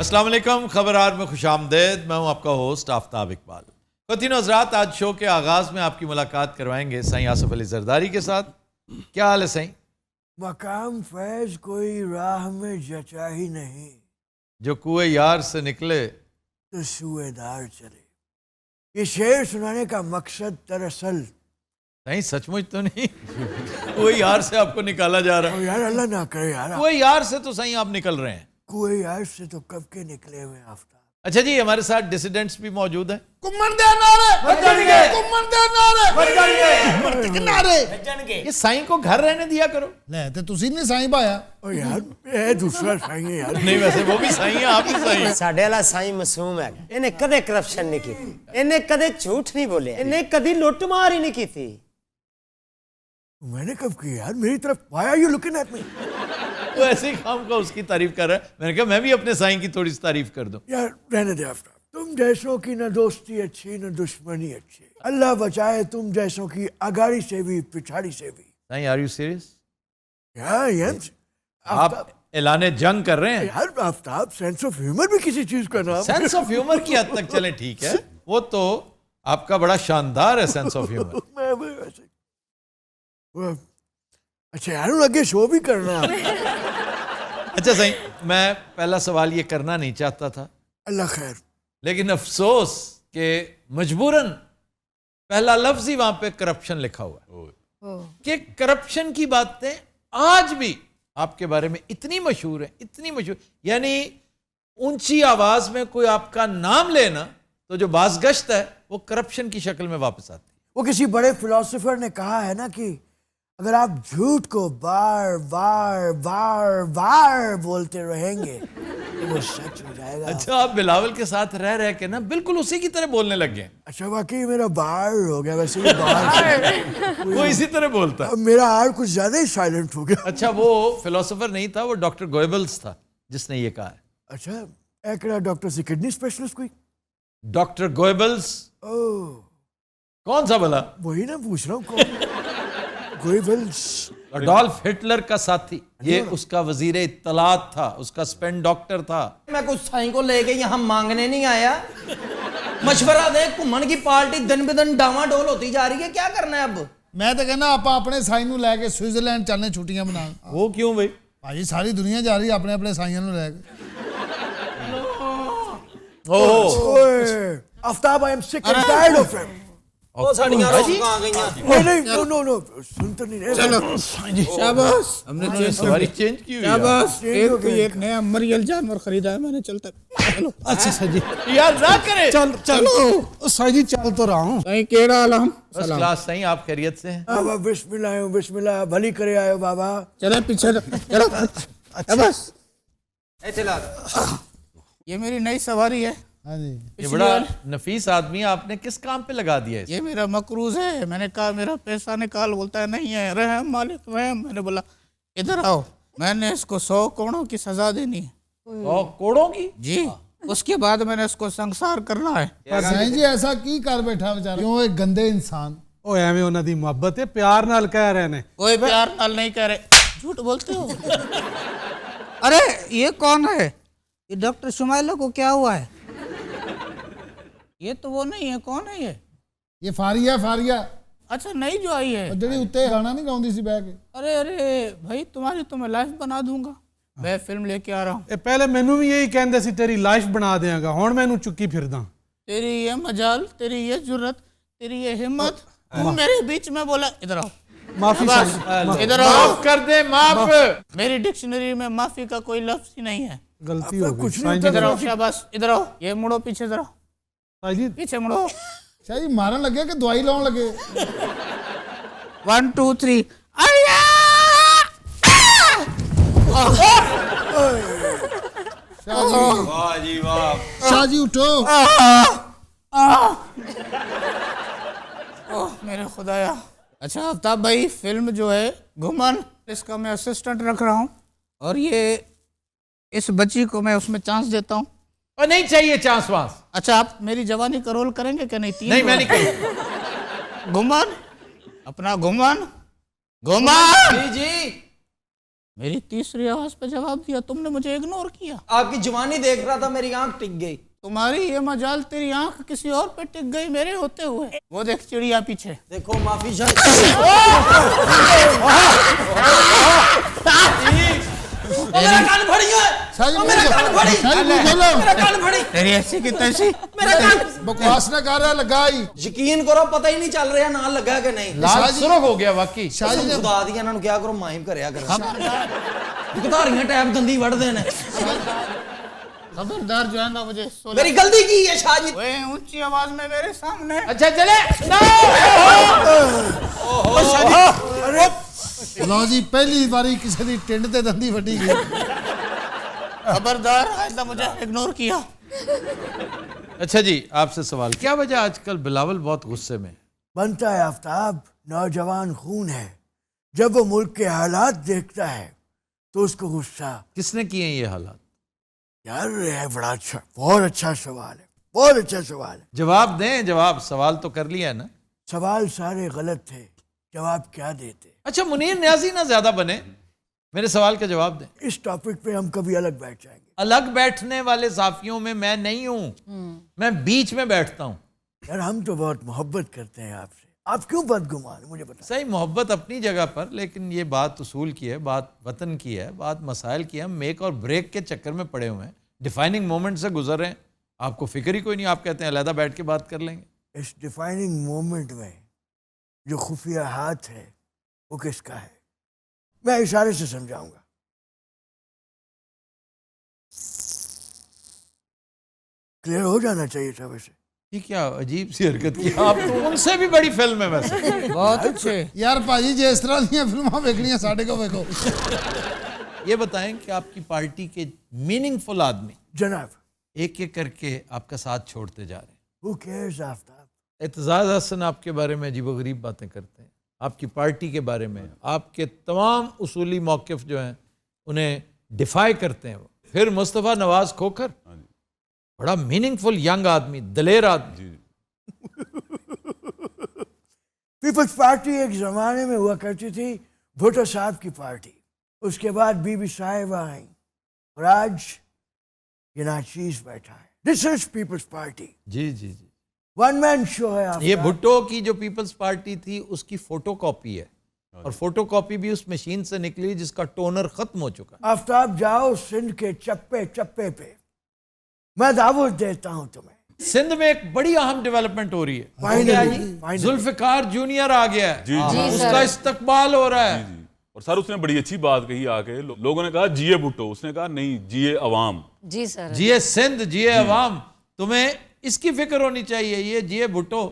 अस्सलाम वालेकुम, खबरार में खुशामदेद। मैं हूं आपका होस्ट आफ्ताब इकबाल। ख़वातीन और हज़रात, आज शो के आगाज़ में आपकी मुलाकात करवाएंगे साईं आसिफ अली जरदारी के साथ। क्या हाल है साईं? मकाम फैज कोई राह में जचा ही नहीं, जो कुएं यार से निकले तो सूएदार चले। ये शेर सुनाने का मकसद दरअसल नहीं, सचमुच तो नहीं कुएं यार से आपको निकाला जा रहा है? यार अल्लाह ना करे यार, कुएं यार से तो साईं आप निकल रहे हैं। कुएं यार से तो कब के निकले हुए आफ्ताब। अच्छा जी, हमारे साथ डिसिडेंट्स भी मौजूद हैं। ये साईं को घर रहने दिया करो। ले ते तुसी नहीं साईं पाया। ओ यार ये दूसरा साईं है यार। नहीं, वैसे वो भी साईं है, आप भी साईं हैं। ਸਾਡੇ ਵਾਲਾ ਸਾਈਂ ਮਾਸੂਮ ਹੈ ਇਹਨੇ ਕਦੇ ਕਰਪਸ਼ਨ ਨਹੀਂ ਕੀਤੀ ਇਹਨੇ ਕਦੇ ਝੂਠ नहीं बोले ਇਹਨੇ कभी लुट मार ही नहीं की मैंने कब की यार, मेरी तरफ why are you looking at me? वो ऐसे ही काम का उसकी तारीफ कर रहा है। मैंने कहा मैं भी अपने साईं की थोड़ी सी तारीफ कर दूं। यार रहने दे आफ्ताब, तुम जैसों की न दोस्ती अच्छी न दुश्मनी अच्छी। अल्लाह बचाए तुम जैसों की अगाड़ी से भी पिछाड़ी से भी। Sai, are you serious? यार आप ऐलाने जंग कर रहे हैं? यार आफ्ताब, सेंस ऑफ ह्यूमर भी किसी चीज का नाम। सेंस ऑफ ह्यूमर की हद तक चले, ठीक है, वो तो आपका बड़ा शानदार है सेंस ऑफ ह्यूमर। मैं वैसे अच्छा यार, आगे शो भी करना है। अच्छा साईं, मैं पहला सवाल ये करना नहीं चाहता था, अल्लाह खैर। लेकिन अफसोस कि मजबूरन पहला लफ्ज ही वहां पे करप्शन लिखा हुआ है कि करप्शन की बातें आज भी आपके बारे में इतनी मशहूर है, इतनी मशहूर, यानी ऊंची आवाज में कोई आपका नाम लेना तो जो बाज़गश्त है वो करप्शन की शक्ल में वापस आती है। वो किसी बड़े फिलोसोफर ने कहा है ना कि अगर आप झूठ को बार बार बार बार बोलते रहेंगे तो वो सच हो जाएगा। अच्छा, आप बिलावल के साथ रह रह के ना बिल्कुल उसी की तरह बोलने लग गए। अच्छा, वाकई मेरा बार हो गया, वैसे ही बार वो इसी तरह बोलता है। अब मेरा आर कुछ ज्यादा ही साइलेंट हो गया। अच्छा, वो फिलोसोफर नहीं था, वो डॉक्टर गोएबल्स था जिसने ये कहा है। अच्छा, एक डॉक्टर से किडनी स्पेशलिस्ट कोई? Doctor Goebbels? ओह, कौन सा भला? वही ना पूछ रहा हूँ, कौन? गोएबल्स अडोल्फ हिटलर का साथी, ये उसका वजीर इत्तलात था, उसका स्पेन डॉक्टर था। मैं कुछ साईं को लेके यहाँ मांगने नहीं आया, मशवरा दे। घूमन की पार्टी दिन ब दिन डावाडोल होती जा रही है, क्या करना है अब? मैं तो कहना आप अपने साईं नूं लैके स्विट्जरलैंड चलने छुट्टियां मनान। वो क्यों भाई? भाजी सारी दुनिया जा रही है अपने अपने साईं नूं लैके। ओए Aftab, I am sick and tired of him. वो साड़ियां रोक आ गईयां। नहीं नो नो नो, सुन तो नहीं रहे। चलो शाबाश, हमने चेंज सवारी चेंज की हुई है। शाबाश, एक नया मरियल जानवर खरीदा है मैंने। चलता चलो। अच्छा सर जी, यार ना करे। चलो सर जी, चल तो रहा हूँ। कहीं केड़ा आलम फर्स्ट क्लास साईं, आप खैरियत से हैं? बाबा बिस्मिल्लाह बिस्मिल्लाह, भली करे आयो बाबा। चले पीछे चलो। बस चला, ये मेरी नई सवारी है। हाँ जी, ये बड़ा नफीस आदमी आपने किस काम पे लगा दिया है? ये मेरा मकरूज है। मैंने कहा मेरा पैसा निकाल, बोलता है नहीं है। रहम मालिक रहम। मैंने बोला इधर आओ, मैंने इसको 100 करोड़ों की सजा देनी है। 100 करोड़ों की? जी, उसके बाद मैंने इसको संसार करना है। साईं जी ऐसा की कर बैठा बेचारा, क्यों एक गंदे इंसान। ओ एवें उन्हां दी मुहब्बत है, प्यार नाल कह रहे ने। कोई प्यार नाल नहीं कह रहे, झूठ बोलते हो। अरे ये कौन है? ये डॉक्टर शुमाइला को क्या हुआ है? ये तो वो नहीं है। कौन है ये? ये फारिया फारिया अच्छा, नई जो आई है। ਜਿਹੜੀ ਉੱਤੇ ਗਾਣਾ ਨਹੀਂ ਗਾਉਂਦੀ ਸੀ ਬਹਿ ਕੇ। अरे अरे भाई, तुम्हारी तो मैं लाइफ बना दूंगा। मैं फिल्म लेके आ रहा हूँ। ए पहले मैनू भी यही कहंदे सी तेरी लाइफ बना देंगा, हुण मैनू चुक्की फिरदा। तेरी ये मजाल, तेरी ये जुर्रत, तेरी ये हिम्मत, तू मेरे बीच में बोला। इधर आओ, माफी बस, इधर आओ। माफ कर दे, माफ। मेरी डिक्शनरी में माफी का कोई लफ्ज ही नहीं है। गलती हो गई। कुछ साईं नहीं जी, इधर आओ, शाबाश, इधर आओ। ये मुड़ो पीछे, जरा साईं जी, पीछे मुड़ो। शाह जी मारन लगे कि दवाई लाउन लगे? 1 2 3 अय्या! वाह जी वाह। शाह जी उठो। ओह मेरे खुदाया। अच्छा आफ्ताब भाई, फिल्म जो है घुमन, इसका मैं असिस्टेंट रख रहा हूँ, और ये इस बच्ची को मैं उसमें चांस देता हूँ। और नहीं चाहिए चांस वांस। अच्छा, आप मेरी जवानी का रोल करेंगे क्या? नहीं, 3 नहीं, मैं नहीं करूँगा। घुमन, अपना घुमन, घुमन। जी जी, मेरी तीसरी आवाज पे जवाब दिया, तुमने मुझे इग्नोर किया। आपकी जवानी देख रहा था, मेरी आंख टिक गई। तुम्हारी ये मजाल, तेरी आंख किसी और पे टिक गई मेरे होते हुए। वो देख चिड़िया पीछे। देखो माफी मेरा कान फड़ी है, साजिद मेरा बोलो, कान फड़ी, साजिद बोलो। मेरा कान फड़ी, तेरी ऐसी की तैसी। मेरा कान। बकवास ना कर रहा लगा ही यकीन करो पता ही नहीं चल रहा ना लगा कि नहीं। लाल सुरख हो गया वाकई। शाहजी ने खुदा दी इन्हां नूं क्या करो, माहिम करया करो। दुखधारियां टैप दंदी वड़ देने। खबरदार जो है ना मुझे मेरी गलती की है शाहजी। ओए ऊंची आवाज में मेरे सामने। अच्छा चले लो जी पहली बारी किसी दी टिंड ते दंदी वड्डी गई। खबरदार आइंदा मुझे इग्नोर किया। अच्छा जी, आपसे सवाल, क्या वजह आजकल बिलावल बहुत गुस्से में? बनता है आफ्ताब, नौजवान खून है, जब वो मुल्क के हालात देखता है तो उसको गुस्सा। किसने किए हैं ये हालात? यार ये बड़ा अच्छा, बहुत अच्छा सवाल है, बहुत अच्छा सवाल है। जवाब दें, जवाब। सवाल तो कर लिया है ना। सवाल सारे गलत थे, जवाब क्या देते? अच्छा मुनीर न्याजी ना ज्यादा बने, मेरे सवाल का जवाब दें। इस टॉपिक पे हम कभी अलग बैठ जाएंगे। अलग बैठने वाले साफियों में मैं नहीं हूं, मैं बीच में बैठता हूं। यार हम तो बहुत मोहब्बत करते हैं आपसे, आप क्यों बदगुमान मुझे बता। सही, मोहब्बत अपनी जगह पर, लेकिन ये बात उसूल की है, बात वतन की है, बात मसाइल की है। हम मेक और ब्रेक के चक्कर में पड़े हुए हैं, डिफाइनिंग मोमेंट से गुजर रहे हैं। आपको फिक्र ही कोई नहीं, आप कहते हैं अलहदा बैठ के बात कर लेंगे। इस डिफाइनिंग मोमेंट में जो खुफिया हाथ है वो किसका है? मैं इशारे से समझाऊंगा। क्लियर हो जाना चाहिए था वैसे। ये क्या अजीब सी हरकत की, आप तो उनसे भी बड़ी फिल्म है वैसे। बहुत अच्छे। यार भाजी जे इस तरह दी फिल्मां वेखणियां साडे को वेखो। ये बताएं कि आपकी पार्टी के मीनिंगफुल आदमी जनाब, एक एक करके आपका साथ छोड़ते जा रहे हैं। Who cares Aftab? एतजाज हसन आपके बारे में अजीबोगरीब बातें करते हैं, आपकी पार्टी के बारे में, आपके तमाम उसूली मौक़िफ़ जो हैं उन्हें डिफाई करते हैं वो। फिर मुस्तफ़ा नवाज खोखर, बड़ा मीनिंगफुल यंग आदमी, दलेर आदमी। पीपल्स पार्टी एक जमाने में हुआ करती थी भुट्टो साहब की पार्टी, उसके बाद बीबी साहिबा आई और आज ये नाचीज बैठा है। दिस इज पीपल्स पार्टी, जी जी जी। वन मैन शो है आपका। ये भुट्टो की जो पीपल्स पार्टी थी उसकी फोटो कॉपी है, और फोटो कॉपी भी उस मशीन से निकली जिसका टोनर खत्म हो चुका है। आफ्ताब जाओ सिंध के चप्पे चप्पे पे, मैं दावत देता हूं तुम्हें। सिंध में एक बड़ी अहम डेवलपमेंट हो रही है। फाइनली जुल्फिकार जूनियर आ गया है, उसका इस्तकबाल हो रहा है। और सर उसने बड़ी अच्छी बात कही आके, लोगों ने कहा जिए भुट्टो, उसने कहा नहीं जिए अवाम। जी सर। जिए सिंध, जिए अवाम। तुम्हें इसकी फिक्र होनी चाहिए। ये जिए भुट्टो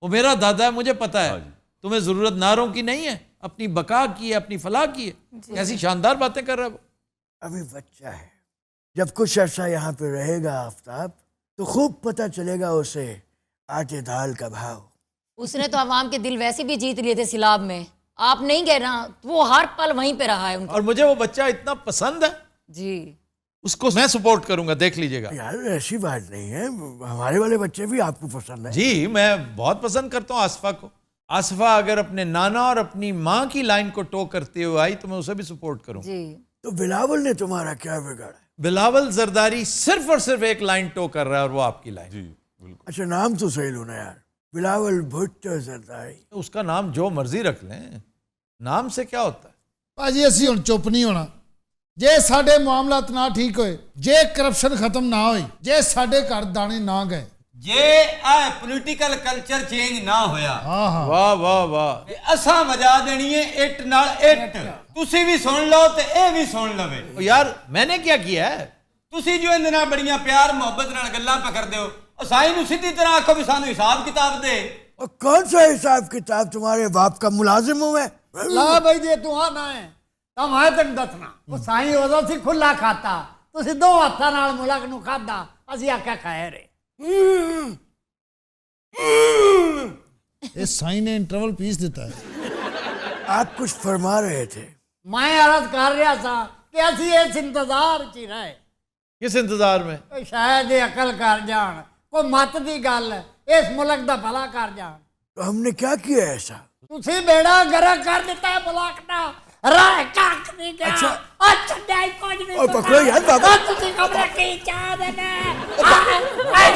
वो मेरा दादा है, मुझे पता है। तुम्हें जरूरत नारों की नहीं है, अपनी बका की है, अपनी फलाह की है। ऐसी शानदार बातें कर रहा है वो। अभी बच्चा है, जब कुछ अर्सा यहाँ पे रहेगा आफ्ताब तो खूब पता चलेगा उसे आटे दाल का भाव। उसने तो अवाम के दिल वैसे भी जीत लिए थे सिलाब में, आप नहीं कह रहा, वो हर पल वहीं पे रहा है उनका। और मुझे वो बच्चा इतना पसंद है जी, उसको मैं सपोर्ट करूंगा, देख लीजिएगा। यार ऐसी बात नहीं है, हमारे वाले बच्चे भी आपको पसंद है। जी, मैं बहुत पसंद करता हूँ आसफा को। आसफा अगर अपने नाना और अपनी माँ की लाइन को टो करते हुए आई तो मैं उसे भी सपोर्ट करूंगा। जी। तो बिलावल ने तुम्हारा क्या बिगाड़ा? बिलावल जरदारी सिर्फ और सिर्फ एक लाइन टो कर रहा है और वो आपकी लाइन। जी बिल्कुल। अच्छा नाम तो सही लो ना यार, बिलावल भुट्टो जरदारी। उसका नाम जो मर्जी रख लें, नाम से क्या होता है। भाजी असी हुण चुप नहीं होना। जे साडे मामलात ना ठीक होए, जे करप्शन खत्म ना होई, जे साडे घर दाने ना गए, जे आ पॉलिटिकल कल्चर चेंज ना होया, हाँ हाँ वाह वाह वाह, असा वजा देनी है इट नाल इट। तुसी भी सुन लो ते ए भी सुन लवे। ओ यार मैंने क्या किया है? तुसी जो इंदे नाल बड़ियां प्यार मोहब्बत नाल गल्लां पकड़दे हो, साईं नूं सीधी तरह आखो भी सानू हिसाब किताब दे। और कौन सा हिसाब किताब? तुम्हारे बाप का मुलाजिम हूं मैं। ला भाई जे तू आना है ਤਾਂ ਮੈਂ ਤੈਨੂੰ ਦੱਸਣਾ ਉਹ ਸਾਈਂ ਉਦੋਂ ਸੀ ਖੁੱਲਾ ਖਾਤਾ ਤੁਸੀਂ ਦੋ ਹੱਥਾਂ ਨਾਲ ਮੁਲਕ ਨੂੰ ਖਾਦਾ ਅਸੀਂ ਆਖਿਆ ਖਾਏ ਰੇ। ये साईं ने इंटरवल पीस देता है। आप कुछ फरमा रहे थे। मैं अर्ज कर रहा था कि ਅਸੀਂ ਇਸ इंतजार ਚ ਹੀ रहे। किस इंतजार में? शायद ये अकल कर जान, कोई मत दी गल इस मुल्क दा भला कर जान। तो हमने क्या किया ऐसा? ਤੁਸੀਂ बेड़ा गर्क कर दिता है मुल्क दा, राह कख नहीं गया। अच्छा। छड्डा ही कुछ नहीं ओ पकड़ो यार बाबा। तुसी कमरे की चाह देना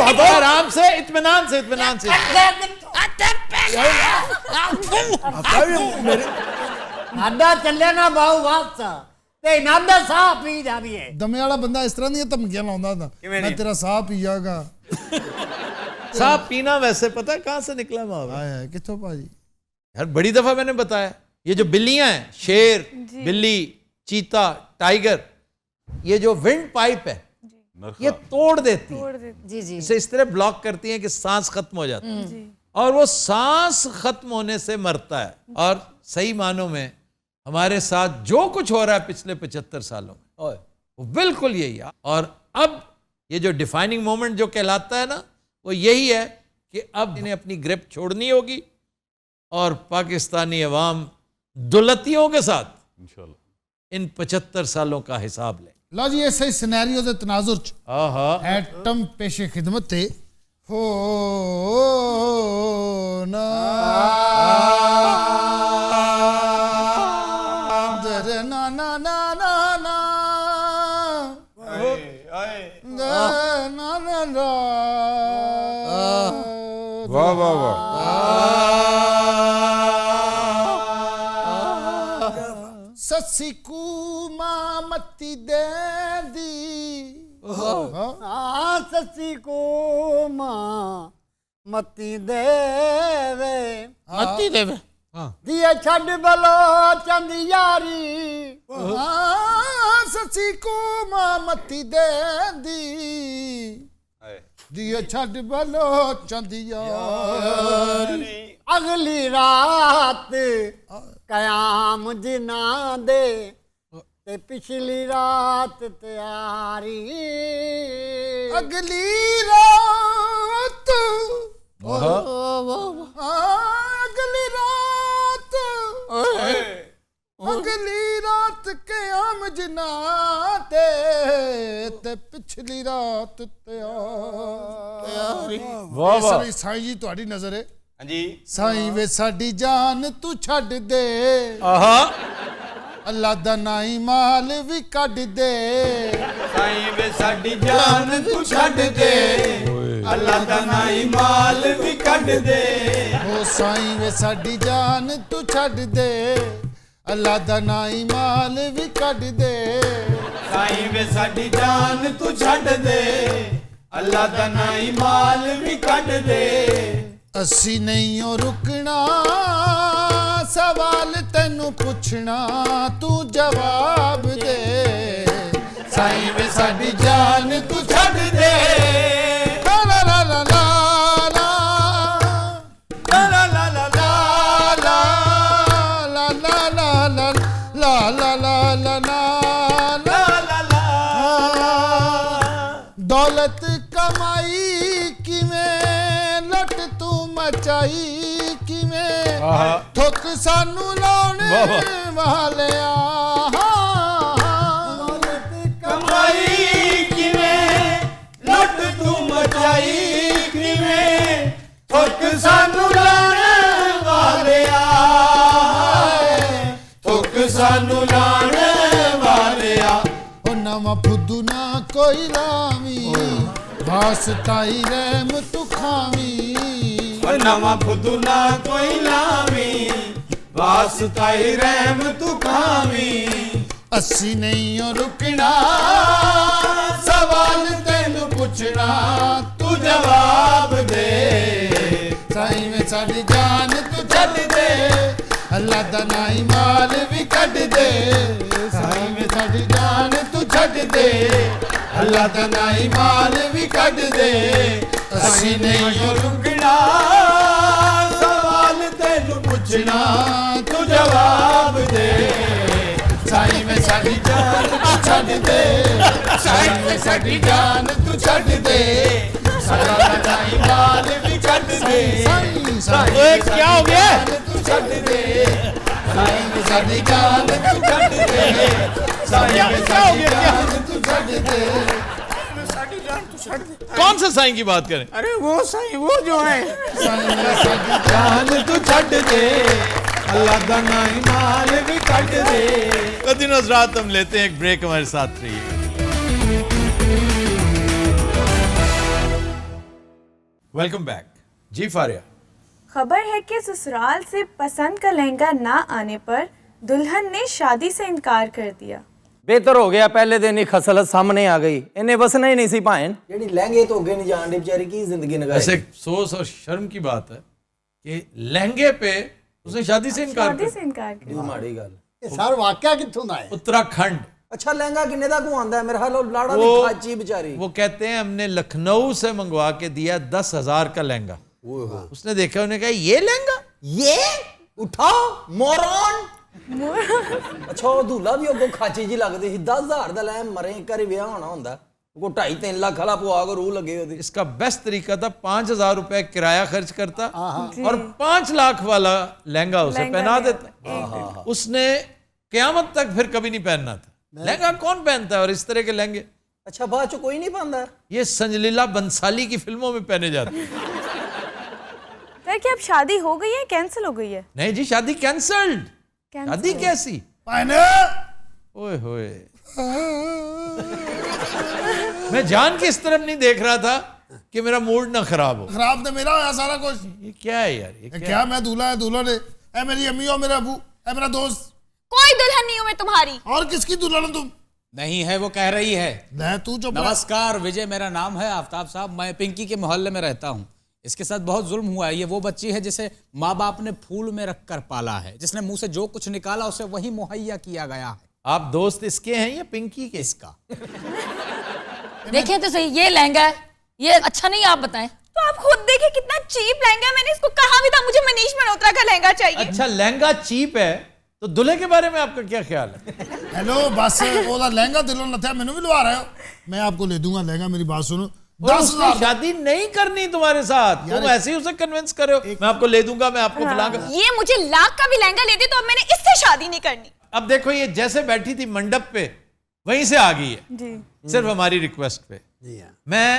बाबा आराम से, इत्मीनान से, इत्मीनान से। मेरे नादा चले ना बाऊ वास्ता ते नादा साह पी जावी है ਦਮੇ ਵਾਲਾ ਬੰਦਾ ਇਸ ਤਰ੍ਹਾਂ ਦੀਆਂ ਧਮਕੀਆਂ ਲਾਉਂਦਾ ਹੁੰਦਾ ਮੈਂ ਤੇਰਾ ਸਾਹ ਪੀ ਜਾਗਾ। साहब पीना वैसे पता है कहां से निकला माहौल? ਆਇਆ ਕਿੱਥੋਂ ਭਾਜੀ? यार बड़ी दफा मैंने बताया, ये जो बिल्लियां हैं, शेर, बिल्ली, चीता, टाइगर, ये जो विंड पाइप है ये तोड़ देती है, जी जी इसे इस तरह ब्लॉक करती है कि सांस खत्म हो जाती है और वो सांस खत्म होने से मरता है। और सही मानों में हमारे साथ जो कुछ हो रहा है पिछले 75 सालों में वो बिल्कुल यही है। और अब ये जो डिफाइनिंग मोमेंट जो कहलाता है ना, वो यही है कि अब इन्हें अपनी ग्रिप छोड़नी होगी और पाकिस्तानी अवाम दुलतियों के साथ इंशाल्लाह इन 75 सालों का हिसाब ले। ਲਓ ਜੀ ਇਸੇ ਹੀ ਸਿਨੈਰੀਓ ਦੇ ਤਨਾਜ਼ੁਰ ਚ आहा ਐਟਮ ਪੇਸ਼ੇ ਖਿਦਮਤ ਤੇ ਹੋ ਨਾ ਦਰ ਨਾ ਨਾ ਨਾ ਨਾ ਨਾ ਨਾ ਨਾ ਨਾ ਵਾਹ ਵਾਹ ਵਾਹ ਸੱਸੀ ਕੂ ਮਾਂ ਮੱਤੀ ਦੇ ਦੀ ससी को मां मती देवे मत्ती देवे दिए छड़ बलो चंद यारी ਸੱਸੀ ਕੂ ਮਾਂ ਮੱਤੀ ਦੇ ਦੀ ਦੀਏ ਛੱਡ ਬਲੋ ਚੰਦੀਆਂ अगली रात कयाम जिना दे ते पिछली रात तैयारी ਅਗਲੀ ਰਾਤ ਅਗਲੀ ਰਾਤ ਅਗਲੀ ਰਾਤ ਕਿਆਮ ਜਿਨਾ ਤੇ ਪਿਛਲੀ ਰਾਤ ਤਿਆਰੀ ਵਾਹ ਇਸ ਲਈ ਸਾਈਂ ਜੀ ਤੁਹਾਡੀ ਨਜ਼ਰ ਹੈ ਹਾਂਜੀ ਸਾਈਂ ਵੇ ਸਾਡੀ ਜਾਨ ਤੂੰ ਛੱਡ ਦੇ आहा ਅੱਲਾ ਦਾ ਨਾਈ ਮਾਲ ਵੀ ਕੱਢ ਦੇ ਸਾਈਂ ਵੇ ਸਾਡੀ ਜਾਨ ਤੂੰ ਛੱਡ ਦੇ ਅੱਲਾ ਦਾ ਨਾਈ ਮਾਲ ਵੀ ਕੱਢ ਦੇ ਹੋ ਸਾਈਂ ਵੇ ਸਾਡੀ ਜਾਨ ਤੂੰ ਛੱਡ ਦੇ ਅੱਲਾ ਦਾ ਨਾਈ ਮਾਲ ਵੀ ਕੱਢ ਦੇ ਸਾਈਂ ਵੇ ਸਾਡੀ ਜਾਨ ਤੂੰ ਛੱਡ ਦੇ ਅੱਲਾ ਦਾ ਨਾਈ ਮਾਲ ਵੀ ਕੱਢ ਦੇ ਅਸੀਂ ਨਹੀਂ ਓ ਰੁਕਣਾ ਸਵਾਲ ਤੈਨੂੰ ਪੁੱਛਣਾ ਤੂੰ ਜਵਾਬ ਦੇ ਸਾਈਂ ਵੇ ਸਾਡੀ ਜਾਨ ਤੂੰ ਛੱਡ ਦੇ ਲਾ ਲਾ ਲਾ ਲਾ ਲਾ ਲਾ ਲਾ ਲਾ ਲਾ ਲਾ ਲਾ ਲਾ ਲਾ ਲਾ ਲਾ ਲਾ ਲਾ ਦੌਲਤ ਕਮਾਈ ਕਿਵੇਂ ਲੁੱਟ ਤੂੰ ਮਚਾਈ ਕਿਵੇਂ ਠੁੱਕ ਸਾਨੂੰ ਲਾਉਣ ਵਾਲਿਆ दौलत ਕਮਾਈ ਕਿਵੇਂ ਲੁੱਟ ਤੂੰ ਮਚਾਈ ਕਿਵੇਂ ਠੁੱਕ ਸਾਨੂੰ ਲਾਉਣ ਵਾਲਿਆ ਠੁੱਕ ਸਾਨੂੰ ਲਾਉਣ ਵਾਲਿਆ ਉਹ ਨਵਾਂ ਫੁੱਦੂ ਨਾ ਕੋਈ ਲਾਵੀਂ ਵਾਸਤਾਈ ਰਹਿਮ ਤੂੰ ਖਾਵੀਂ ਓ ਨਵਾਂ ਫੁੱਦੂ ਨਾ ਕੋਈ ਲਾਵੀਂ ਵਾਸਤਾਈ ਰਹਿਮ ਤੂੰ ਖਾਵੀਂ ਅਸੀਂ ਨਹੀਂ ਓ ਰੁਕਣਾ ਸਵਾਲ ਤੈਨੂੰ ਪੁੱਛਣਾ ਤੂੰ ਜਵਾਬ ਦੇ ਸਾਈਂ ਵੇ ਸਾਡੀ ਜਾਨ ਤੂੰ ਛੱਡ ਦੇ ਅੱਲਾ ਦਾ ਨਾਈ ਮਾਲ ਵੀ ਕੱਢ ਦੇ ਸਾਈਂ ਵੇ ਸਾਡੀ ਜਾਨ ਤੂੰ ਛੱਡ ਦੇ ਅੱਲਾ ਦਾ ਨਾਈ ਮਾਲ ਵੀ ਕੱਢ ਦੇ ਅਸੀਂ ਨਹੀਂ ਓ ਰੁਕਣਾ ਸਵਾਲ ਤੈਨੂੰ ਪੁੱਛਣਾ ਤੂੰ ਜਵਾਬ ਦੇ ਸਾਈਂ ਵੇ ਸਾਡੀ ਜਾਨ ਤੂੰ ਛੱਡ ਦੇ ਸਾਈਂ ਵੇ ਸਾਡੀ ਜਾਨ ਤੂੰ ਛੱਡ ਦੇ ਅੱਲਾ ਦਾ ਨਾਈ ਮਾਲ ਵੀ ਕੱਢ ਦੇ ओए क्या हो गया? ਤੂੰ ਛੱਡ ਦੇ ਸਾਈਂ ਵੇ ਸਾਡੀ ਜਾਨ ਤੂੰ ਛੱਡ ਦੇ ਸਾਈਂ ਵੇ ਸਾਡੀ ਜਾਨ ਤੂੰ ਛੱਡ ਦੇ कौन से साईं की बात करें? अरे वो सही वो जो है ਸਾਈਂ ਵੇ ਸਾਡੀ ਜਾਨ ਤੂੰ ਛੱਡ ਦੇ अल्लाह दा नाई माल भी कट दे। कदीम हज़रात, हम लेते हैं एक ब्रेक, हमारे साथ रहिए। Welcome back. जी फारिया, खबर है कि ससुराल से पसंद का लहंगा ना आने पर दुल्हन ने शादी से इनकार कर दिया। बेहतर हो गया, पहले दिन ही खसलत सामने आ गई, इन्हें बसना ही नहीं सी भाएं। ਜਿਹੜੀ ਲਹਿੰਗੇ ਤੋਂ ਅੱਗੇ ਨਹੀਂ ਜਾਣ ਦੀ ਵਿਚਾਰੀ ਕੀ ਜ਼ਿੰਦਗੀ नगाए। वैसे अफसोस और शर्म की बात है कि लहंगे पे उसने शादी से इनकार शादी कर से इनकार कर दिया। ਮਾੜੀ ਗੱਲ। ਇਹ ਸਰ ਵਾਕਿਆ ਕਿੱਥੋਂ ਦਾ ਹੈ? उत्तराखंड। अच्छा लहंगा किन्ने तक आंदा है? मेरा हाल लाड़ा वो भी खाची बेचारी। वो कहते हैं हमने लखनऊ से मंगवा के दिया 10,000 का लहंगा। उसने देखा, उन्हें कहा ये लहंगा, ये उठाओ मोरन। अच्छा वो दूल्हा भी अगो खाची जी लगदी सी, 10,000 दा ले मरे घर विआह होना हुंदा, को 2.5-3 लाख वाला पवा के रूह लगे ओदी। इसका बेस्ट तरीका था 5,000 रुपए किराया खर्च करता और 5 लाख वाला लहंगा उसे पहना देता। उसने क़यामत तक फिर कभी नहीं पहनना था। लहंगा कौन पहनता है? और इस तरह के लहंगे अच्छा बाद च कोई नहीं पांदा। ये संजलीला बंसाली की फिल्मों में पहने जाते हैं। सर क्या अब शादी हो गई है, कैंसिल हो गई है? नहीं जी, शादी कैंसल्ड। शादी कैसी? ओए होए, मैं जान के इस तरफ नहीं देख रहा था कि मेरा मूड ना खराब हो। खराब तो मेरा होया सारा कुछ। ये क्या है यार? ये क्या मैं दूल्हा है, दूल्हा ने ए मेरी अम्मी और मेरा अबू, ए मेरा दोस्त। कोई दुल्हन नहीं हूं मैं तुम्हारी। और किसकी दुल्हन हो तुम? नहीं है, वो कह रही है। नहीं तू चुप रह। नमस्कार, विजय मेरा नाम है, आफ्ताब साहब, मैं पिंकी के मोहल्ले में रहता हूँ। इसके साथ बहुत जुल्म हुआ है। ये वो बच्ची है जिसे माँ बाप ने फूल में रखकर पाला है, जिसने मुंह से जो कुछ निकाला उसे वही मुहैया किया गया है। आप दोस्त इसके हैं या पिंकी के? इसका देखें तो सही, ये लहंगा है, ये अच्छा नहीं, आप बताएं। तो आप खुद देखिए कितना चीप लहंगा है। मैंने इसको कहा भी था मुझे मनीष मल्होत्रा का लहंगा चाहिए। अच्छा लहंगा चीप है तो दूल्हे के बारे में आपका क्या ख्याल है? हेलो बस वो लहंगा दिलों लथा मैंने भी लवा रहे हो। मैं आपको ले दूंगा लहंगा, मेरी बात सुनो। 10,000 शादी नहीं करनी तुम्हारे साथ, तुम ऐसे ही उसे कन्विंस करे हो। मैं आपको ले दूंगा, मैं आपको बुलाऊंगा। ये मुझे लाख का भी लहंगा लेते तो अब मैंने इससे शादी नहीं करनी। अब देखो, ये जैसे बैठी थी मंडप पे वहीं से आ गई है जी। सिर्फ हमारी रिक्वेस्ट पे। मैं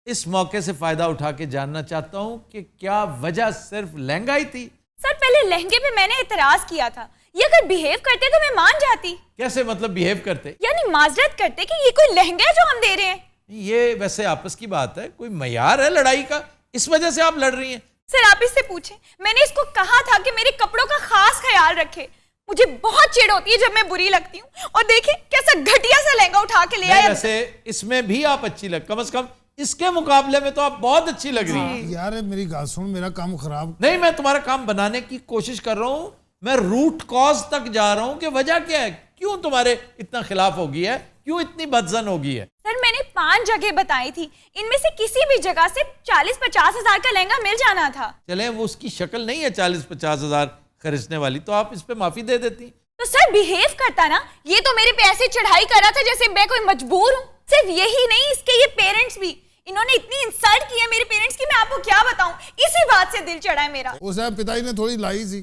इस मौके से फायदा उठा के जानना चाहता हूं कि क्या वजह सिर्फ लहंगा ही थी? सर पहले लहंगे पे मैंने इतराज किया था, ये अगर बिहेव करते तो मैं मान जाती। कैसे मतलब बिहेव करते? यानी माजरत करते कि ये कोई लहंगा है जो हम दे रहे हैं। ये वैसे आपस की बात है, कोई मयार है लड़ाई का? इस वजह से आप लड़ रही हैं? सर आप इससे पूछें, मैंने इसको कहा था कि मेरे कपड़ों का खास ख्याल रखे। मुझे बहुत चिढ़ होती है जब मैं बुरी लगती हूँ। और देखिए कैसा घटिया सा लहंगा उठा के ले आया। वैसे इसमें भी आप अच्छी लग, कम से कम इसके मुकाबले में तो आप बहुत अच्छी लग रही हैं। यार मेरी बात सुन, मेरा काम खराब नहीं, मैं तुम्हारा काम बनाने की कोशिश कर रहा हूं। मैं रूट कॉज तक जा रहा हूं कि वजह क्या है, क्यों तुम्हारे इतना खिलाफ हो गई है, क्यों इतनी बदजन हो गई है। सर मैंने 5 जगह बताई थी, इनमें से किसी भी जगह से 40-50 हजार का लहंगा मिल जाना था। चले वो उसकी शक्ल नहीं है 40-50 हजार खर्चने वाली, तो आप इस पे माफी दे देती। तो सर बिहेव करता ना, ये तो मेरे पे ऐसे चढ़ाई कर रहा था जैसे मैं कोई मजबूर हूँ। सिर्फ यही नहीं, इसके ये पेरेंट्स भी, इन्होंने इतनी इंसल्ट की है मेरे पेरेंट्स की, मैं आपको क्या बताऊं। इसी बात से दिल चढ़ा है मेरा। उस पिताजी ने थोड़ी लाई सी,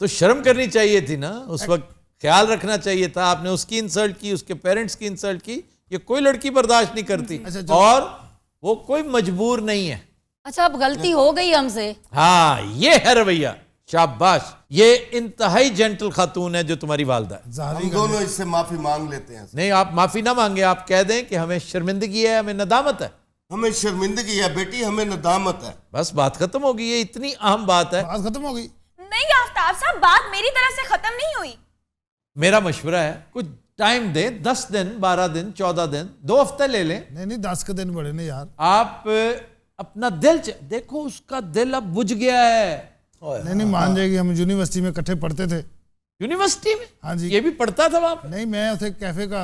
तो शर्म करनी चाहिए थी ना उस वक्त, ख्याल रखना चाहिए था। आपने उसकी इंसल्ट की, उसके पेरेंट्स की इंसल्ट की। ये कोई लड़की बर्दाश्त नहीं करती। और वो कोई मजबूर नहीं है। अच्छा अब गलती हो गई हमसे। हाँ ये है रवैया, शाबाश। ये इंतहाई जेंटल खातून है जो तुम्हारी वालदा है। हम दोनों इससे माफी मांग लेते हैं। नहीं आप माफी ना मांगे, आप कह दें कि हमें शर्मिंदगी है, हमें नदामत है। हमें शर्मिंदगी है बेटी, हमें नदामत है। बस बात खत्म हो गई। ये इतनी अहम बात है। बात खत्म हो गई। नहीं आफ्ताब साहब, बात मेरी तरफ से खत्म नहीं हुई। मेरा मशवरा है कुछ टाइम दें, 10 दिन 12 दिन 14 दिन 2 हफ्ते ले लें। नहीं 10 के दिन बड़े ने यार। आप अपना दिल देखो, उसका दिल अब बुझ गया है। नहीं मान जाएगी। हम यूनिवर्सिटी में इकट्ठे पढ़ते थे। यूनिवर्सिटी में? हाँ जी। ये भी पढ़ता था वहां? नहीं मैं उसे कैफे का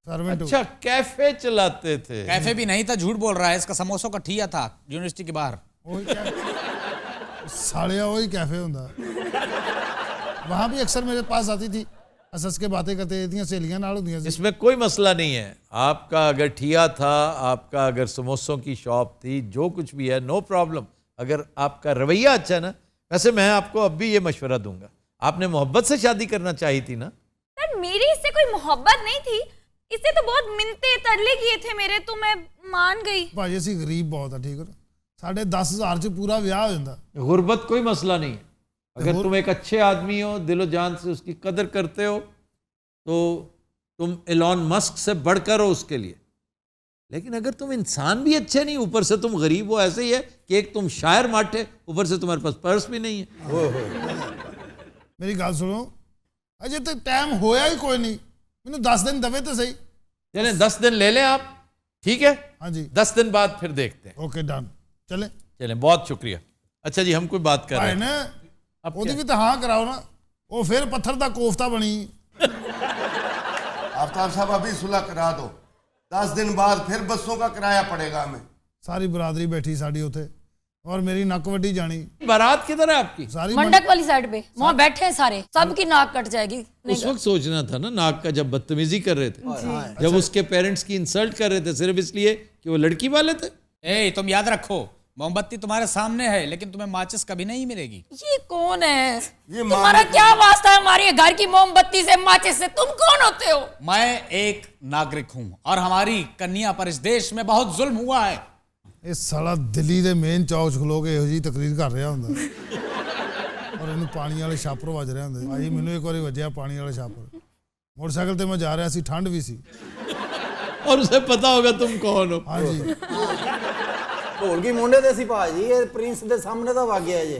सर्वेंट। अच्छा कैफे चलाते थे? कैफे भी नहीं था, झूठ बोल रहा है। इसका समोसों का ठिया था यूनिवर्सिटी के बाहर। साड़िया वही कैफे होता। वहां भी अक्सर मेरे पास आती थी, हंस के बातें करते थी, सहेलियां नाल होंदियां। इसमें कोई मसला नहीं है। आपका अगर ठिया था, आपका अगर समोसों की शॉप थी, जो कुछ भी है, नो प्रॉब्लम। अगर आपका रवैया अच्छा है ना, वैसे मैं आपको अब भी ये मशवरा दूंगा, आपने मोहब्बत से शादी करना चाहिए थी ना। सर मेरी इससे कोई मोहब्बत नहीं थी, इससे तो बहुत मिन्नते तरले किए थे मेरे, तो मैं मान गई। भाई ਅਸੀਂ गरीब बहुत है, ठीक है। 10,500 च पूरा विआह हो जाता। गुरबत कोई मसला नहीं है, अगर तुम एक अच्छे आदमी हो, दिलो जान से उसकी कदर करते हो, तो तुम एलॉन मस्क से बढ़कर हो उसके लिए। लेकिन अगर तुम इंसान भी अच्छे नहीं, ऊपर से तुम गरीब हो, ऐसे ही है कि एक तुम शायर माठे, ऊपर से तुम्हारे पास पर्स भी नहीं है। मेरी गल सुनो, अजे तक टाइम होया ही कोई नहीं, मैंने 10 दिन दवे तो सही। चलें 10 दिन ले लें आप, ठीक है? हाँ जी। 10 दिन बाद फिर देखते हैं। ओके डन, चलें। चलें, बहुत शुक्रिया। अच्छा जी, हम कोई बात कर रहे हैं। अब ओदी भी तो हाँ कराओ ना, वो फिर पत्थर दा कोफ्ता बनी। आफ्ताब साहब अभी सुलह करा दो, 10 दिन बाद फिर बसों का किराया पड़ेगा हमें। सारी बरादरी बैठी साड़ी उथे और मेरी नक वड्डी जानी। बारात किधर है आपकी? सारी मंडक वाली साइड पे, वहाँ बैठे हैं सारे, सबकी नाक कट जाएगी। उस वक्त सोचना था ना नाक का, जब बदतमीजी कर रहे थे, जब उसके पेरेंट्स की इंसल्ट कर रहे थे सिर्फ इसलिए कि वो लड़की वाले थे। ए, तुम याद रखो, मोमबत्ती तुम्हारे सामने है लेकिन तुम्हें माचिस कभी नहीं मिलेगी। ये कौन है? ये तुम्हारा क्या वास्ता है हमारे घर की मोमबत्ती से, माचिस से? तुम कौन होते हो? मैं एक नागरिक हूँ और हमारी कन्या पर इस देश में बहुत जुल्म हुआ है। ਇਹ ਸਾਲਾ ਦਿੱਲੀ ਦੇ ਮੇਨ ਚੌਕ 'ਚ ਖਲੋ ਕੇ ਇਹੋ ਜਿਹੀ ਤਕਰੀਰ ਕਰ ਰਿਹਾ ਹੁੰਦਾ ਔਰ ਇਹਨੂੰ ਪਾਣੀ ਵਾਲੇ ਛਾਪਰ ਵੱਜ ਰਿਹਾ ਹੁੰਦਾ। ਭਾਈ ਮੈਨੂੰ ਇੱਕ ਵਾਰੀ ਵੱਜਿਆ ਪਾਣੀ ਵਾਲਾ ਛਾਪਰ, ਮੋਟਰਸਾਈਕਲ ਤੇ ਮੈਂ ਜਾ ਰਿਹਾ ਸੀ, ਠੰਡ ਵੀ ਸੀ। और उसे पता होगा तुम कौन हो। हाँ जी। ਢੋਲਕੀ ਮੁੰਡੇ ਦੇ ਸੀ ਭਾਜੀ, ਇਹ ਪ੍ਰਿੰਸ ਦੇ ਸਾਹਮਣੇ ਦਾ ਵਾਗਿਆ ਜੇ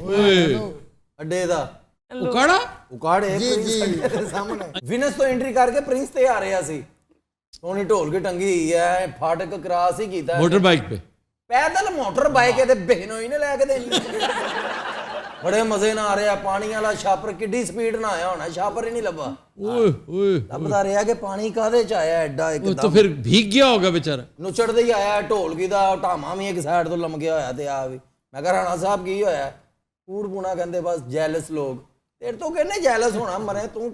ਅੱਡੇ ਦਾ ਉਕਾੜੇ ਪ੍ਰਿੰਸ ਦੇ ਸਾਹਮਣੇ ਵਿਨਸ ਤੋਂ ਐਂਟਰੀ ਕਰਕੇ ਪ੍ਰਿੰਸ ਤੇ ਆ ਰਿਹਾ ਸੀ। ਸੋਹਣੀ ਢੋਲਕੀ ਟੰਗੀ ਐ, ਫਾਟਕ ਕ੍ਰਾਸ ਹੀ ਕੀਤਾ मोटर बाइक पे ਪੈਦਲ ਮੋਟਰ ਬਾਈਕ ਇਹਦੇ ਬਹਿਨੋਈ ਨੇ ਲੈ ਕੇ ਦੇਣੀ। ਬੜੇ ਮਜ਼ੇ ਨਾਲ ਆ ਰਿਹਾ, ਪਾਣੀ ਵਾਲਾ ਛਾਪਰ, ਕਿੱਡੀ ਸਪੀਡ ਨਾਲ ਆਇਆ ਹੋਣਾ, ਛਾਪਰ ਹੀ ਨਹੀਂ ਲੱਭਾ। ओए ओए ਲੱਭਦਾ ਰਿਹਾ ਕਿ ਪਾਣੀ ਕਾਹਦੇ ਚ ਆਇਆ ਐਡਾ वो ਇੱਕਦਮ। तो फिर भीग गया होगा बेचारा। ਨੁਚੜਦੇ ਹੀ ਆਇਆ ਢੋਲਕੀ ਦਾ ਢਾਮਾ ਵੀ ਇੱਕ ਸਾਈਡ ਤੋਂ ਲਮਕਿਆ ਹੋਇਆ ਤੇ ਆ ਵੀ। ਮੈਂ ਕਿਹਾ ਰਾਣਾ ਸਾਹਿਬ ਕੀ ਹੋਇਆ? ਕੂੜ ਪੁਣਾ ਕਹਿੰਦੇ ਬਸ ਜੈਲਸ ਲੋਕ। ਤੇਰੇ ਤੋਂ ਕਹਿੰਦੇ ਜੈਲਸ ਹੋਣਾ ਮਰੇ ਤੂੰ।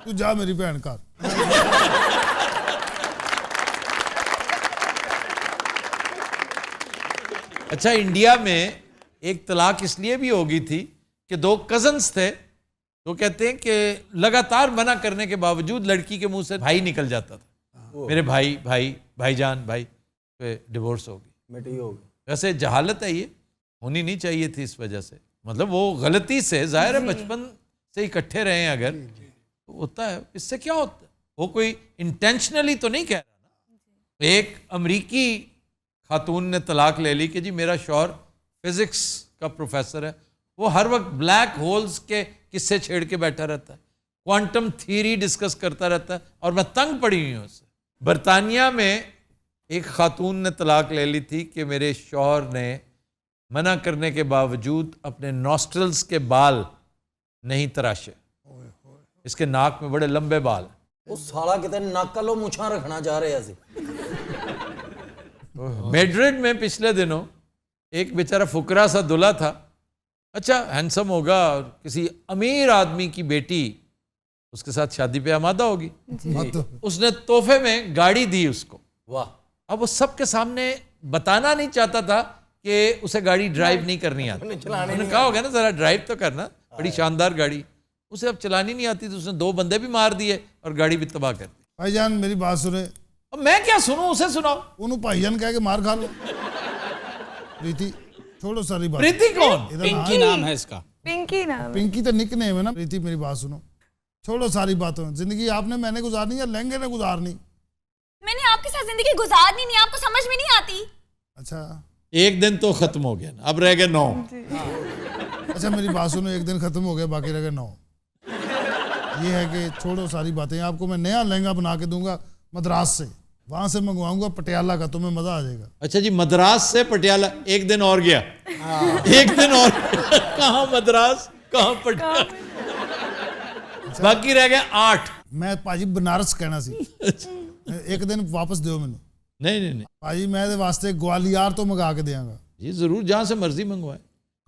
ਤੂੰ ਜਾ ਮੇਰੀ ਭੈਣ ਘਰ। अच्छा, इंडिया में एक तलाक इसलिए भी होगी थी कि 2 कजन्स थे, तो कहते हैं कि लगातार मना करने के बावजूद लड़की के मुंह से भाई निकल जाता था, मेरे भाई भाई भाईजान भाई, पे डिवोर्स हो गई, मिटी हो गई। वैसे जहालत है, ये होनी नहीं चाहिए थी इस वजह से, मतलब वो गलती से, जाहिर है बचपन से इकट्ठे रहे हैं अगर, तो होता है। इससे क्या होता है? वो कोई इंटेंशनली तो नहीं कह रहा ना। एक अमरीकी खातून ने तलाक ले ली कि जी मेरा शौहर फिजिक्स का प्रोफेसर है, वो हर वक्त ब्लैक होल्स के किस्से छेड़ के बैठा रहता है, क्वांटम थ्योरी डिस्कस करता रहता है, और मैं तंग पड़ी हुई हूँ उससे। बरतानिया में एक खातून ने तलाक ले ली थी कि मेरे शौहर ने मना करने के बावजूद अपने नॉस्ट्रल्स के बाल नहीं तराशे, इसके नाक में बड़े लंबे बाल। ਉਹ ਸਾਲਾ ਕਿਤੇ ਨੱਕ ਵੱਲੋਂ ਮੁੱਛਾਂ ਰੱਖਣਾ ਚਾਹ ਰਿਹਾ ਸੀ। मैड्रिड में पिछले दिनों एक बेचारा फुकरा सा दूल्हा था, अच्छा हैंडसम होगा, और किसी अमीर आदमी की बेटी उसके साथ शादी पे आमादा होगी, उसने तोहफे में गाड़ी दी उसको। वाह। अब वो सबके सामने बताना नहीं चाहता था कि उसे गाड़ी ड्राइव नहीं करनी आती। उन्होंने कहा होगा ना जरा ड्राइव तो करना, बड़ी शानदार गाड़ी। उसे अब चलानी नहीं आती, तो उसने 2 बंदे भी मार दिए और गाड़ी भी तबाह कर दी। भाईजान मेरी बात सुने। अब मैं क्या सुनूं, उसे सुनाओ। उन्होंने भाईजान कह के मार खा लो। प्रीति छोड़ो सारी बात। प्रीति कौन? पिंकी नाम है इसका। पिंकी नाम। पिंकी तो निकनेम है ना। प्रीति मेरी बात सुनो, छोड़ो सारी बातों। जिंदगी आपने मैंने गुजारनी या लहंगे ने गुजारनी? मैंने आपके साथ जिंदगी गुजारनी नहीं, आपको समझ में नहीं आती। अच्छा, एक दिन तो खत्म हो गया, अब रह गए 9। अच्छा मेरी बात सुनो, एक दिन खत्म हो गया, बाकी रह गए 9। ये है कि छोड़ो सारी बातें, आपको मैं नया लहंगा बना के दूंगा मद्रास से, वहां से मंगवाऊंगा पटियाला का, तुम्हें मजा आ जाएगा। अच्छा जी, मद्रास से पटियाला, एक दिन और गया। एक दिन और कहाँ मद्रास कहाँ पटियाला, बाकी रह गए 8। मैं भाजी बनारस कहना सी। एक दिन वापस दो मैनू। नहीं भाजी मैं दे वास्ते ग्वालियर तो मंगा के देंगा जी, जरूर, जहां से मर्जी मंगवाए।